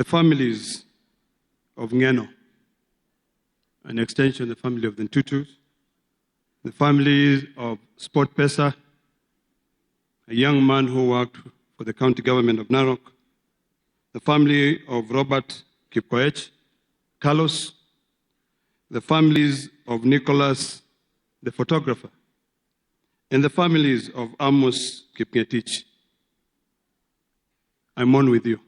the families of Ng'eno, an extension, the family of the Ntutus, the families of Sport Pesa, a young man who worked for the county government of Narok, the family of Robert Kipkoech, Carlos, the families of Nicholas, the photographer, and the families of Amos Kipngetich. I mourn with you.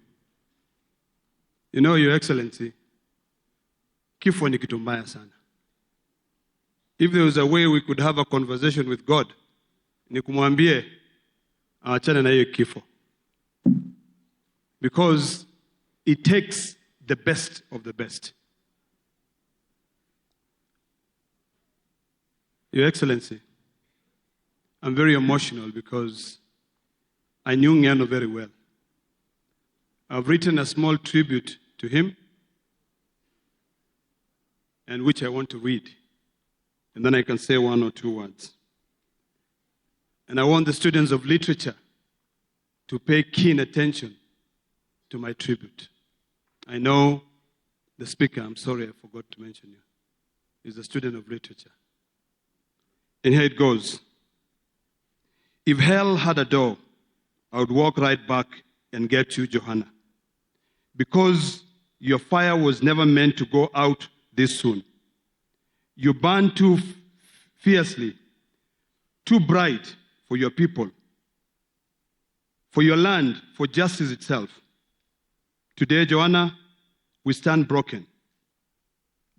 You know, Your Excellency, kifo ni kitu mbaya sana. If there was a way we could have a conversation with God, ni kumwambie aachane na hiyo kifo. Because it takes the best of the best. Your Excellency, I'm very emotional because I knew Ng'eno very well. I've written a small tribute to him, and which I want to read. And then I can say one or two words. And I want the students of literature to pay keen attention to my tribute. I know the speaker, I'm sorry I forgot to mention you, is a student of literature. And here it goes. If hell had a door, I would walk right back and get you, Johanna. Because your fire was never meant to go out this soon. You burned too fiercely, too bright for your people, for your land, for justice itself. Today, Johanna, we stand broken,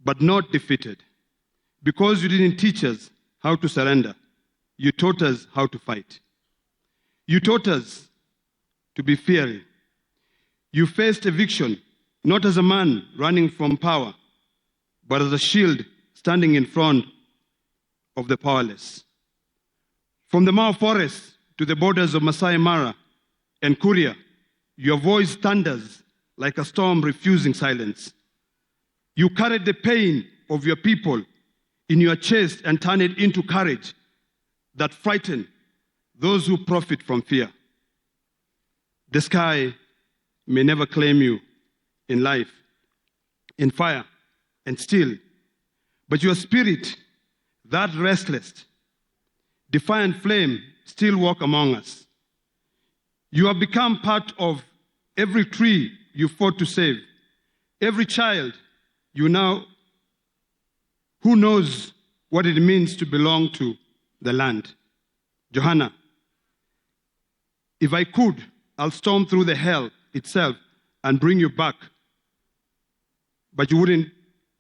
but not defeated. Because you didn't teach us how to surrender, you taught us how to fight. You taught us to be fearing. You faced eviction, not as a man running from power, but as a shield standing in front of the powerless. From the Mao Forest to the borders of Masai Mara and Kuria, your voice thunders like a storm refusing silence. You carried the pain of your people in your chest and turn it into courage that frighten those who profit from fear. The sky may never claim you in life, in fire, and steel, but your spirit, that restless, defiant flame, still walk among us. You have become part of every tree you fought to save, every child you now who knows what it means to belong to the land. Johanna, if I could, I'll storm through the hell itself and bring you back. But you wouldn't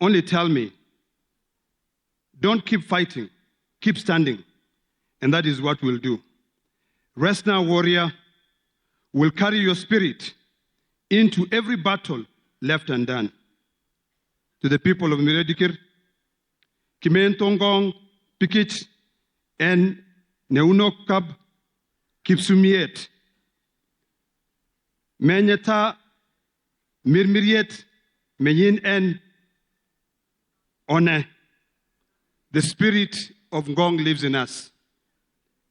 only tell me, don't keep fighting, keep standing. And that is what we'll do. Rest now, warrior. We'll carry your spirit into every battle left undone. To the people of Miredikir, Kimentongong, Pikich, and Neunokab, Kipsumiet, Menyata, Mirmiriet, Menyin en One. The spirit of Ngong lives in us.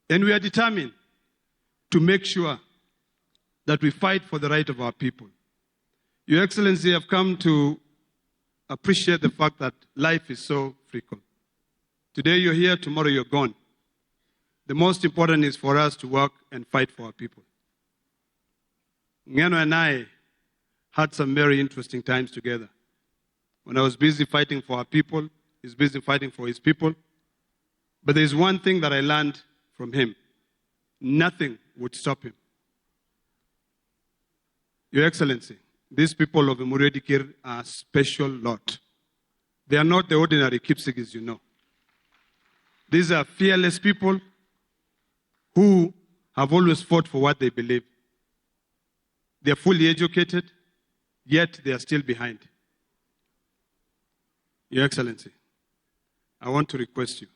And we are determined to make sure that we fight for the right of our people. Your Excellency, I've come to appreciate the fact that life is so frequent. Today you're here, tomorrow you're gone. The most important is for us to work and fight for our people. Ng'eno and I had some very interesting times together. When I was busy fighting for our people, he's busy fighting for his people. But there's one thing that I learned from him. Nothing would stop him. Your Excellency, these people of Muredikir are a special lot. They are not the ordinary Kipsigis, you know. These are fearless people who have always fought for what they believe. They are fully educated, yet they are still behind. Your Excellency, I want to request you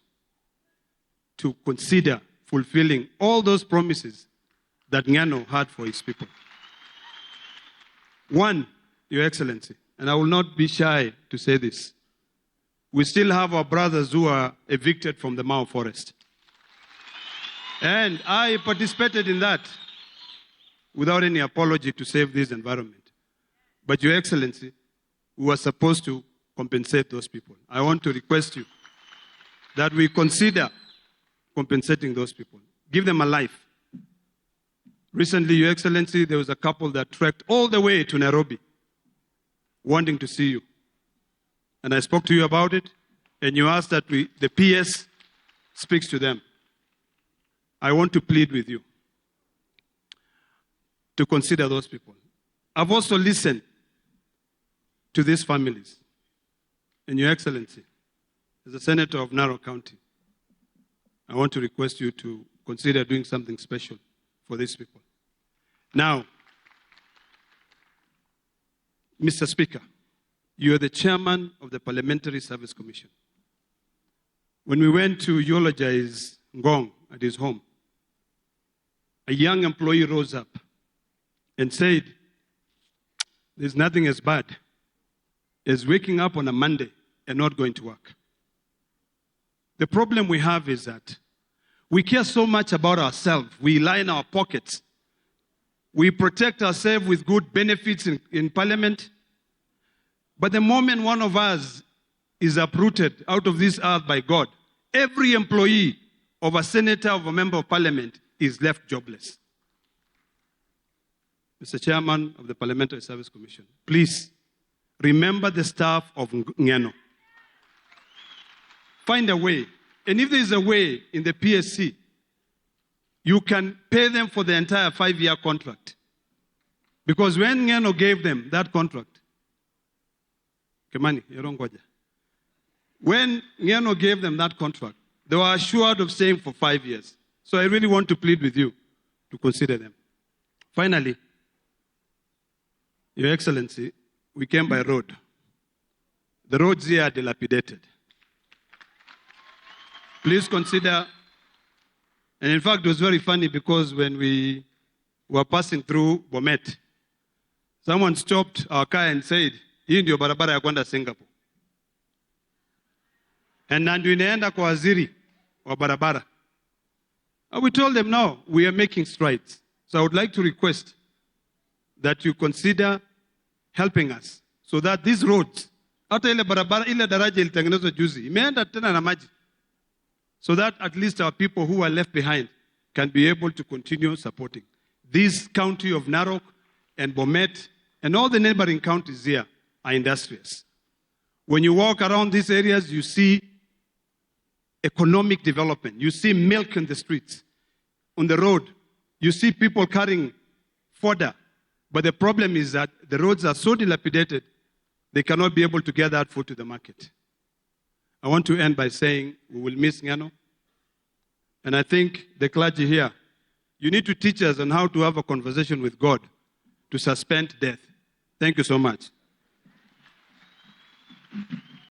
to consider fulfilling all those promises that Ng'eno had for his people. One, Your Excellency, and I will not be shy to say this, we still have our brothers who are evicted from the Mao Forest. And I participated in that without any apology to save this environment. But Your Excellency, we were supposed to compensate those people. I want to request you that we consider compensating those people. Give them a life. Recently, Your Excellency, there was a couple that trekked all the way to Nairobi wanting to see you. And I spoke to you about it, and you asked that the PS speaks to them. I want to plead with you to consider those people. I've also listened to these families. And Your Excellency, as a senator of Narok County, I want to request you to consider doing something special for these people. Now, Mr. Speaker, you are the chairman of the Parliamentary Service Commission. When we went to eulogize Ngong at his home, a young employee rose up and said, there's nothing as bad as waking up on a Monday and not going to work. The problem we have is that we care so much about ourselves. We lie in our pockets. We protect ourselves with good benefits in Parliament. But the moment one of us is uprooted out of this earth by God, every employee of a senator, of a member of Parliament, is left jobless. Mr. Chairman of the Parliamentary Service Commission, please remember the staff of Ng'eno. Find a way. And if there is a way in the PSC, you can pay them for the entire 5-year contract. Because when Ng'eno gave them that contract, when Ng'eno gave them that contract, they were assured of staying for 5 years. So I really want to plead with you to consider them. Finally, Your Excellency, we came by road. The roads here are dilapidated. Please consider, and in fact it was very funny because when we were passing through Bomet, someone stopped our car and said, hii ndio barabara ya kwenda Singapore. And ndio inaenda kwa waziri wa barabara. And we told them, no, we are making strides. So I would like to request that you consider helping us so that these roads, hata ile barabara, ile daraja ilitengenezwa juzi, imeenda tena na maji. So that at least our people who are left behind can be able to continue supporting. This county of Narok and Bomet and all the neighboring counties here are industrious. When you walk around these areas, you see economic development. You see milk in the streets. On the road, you see people carrying fodder. But the problem is that the roads are so dilapidated, they cannot be able to get that food to the market. I want to end by saying we will miss Ng'eno. And I think the clergy here, you need to teach us on how to have a conversation with God to suspend death. Thank you so much.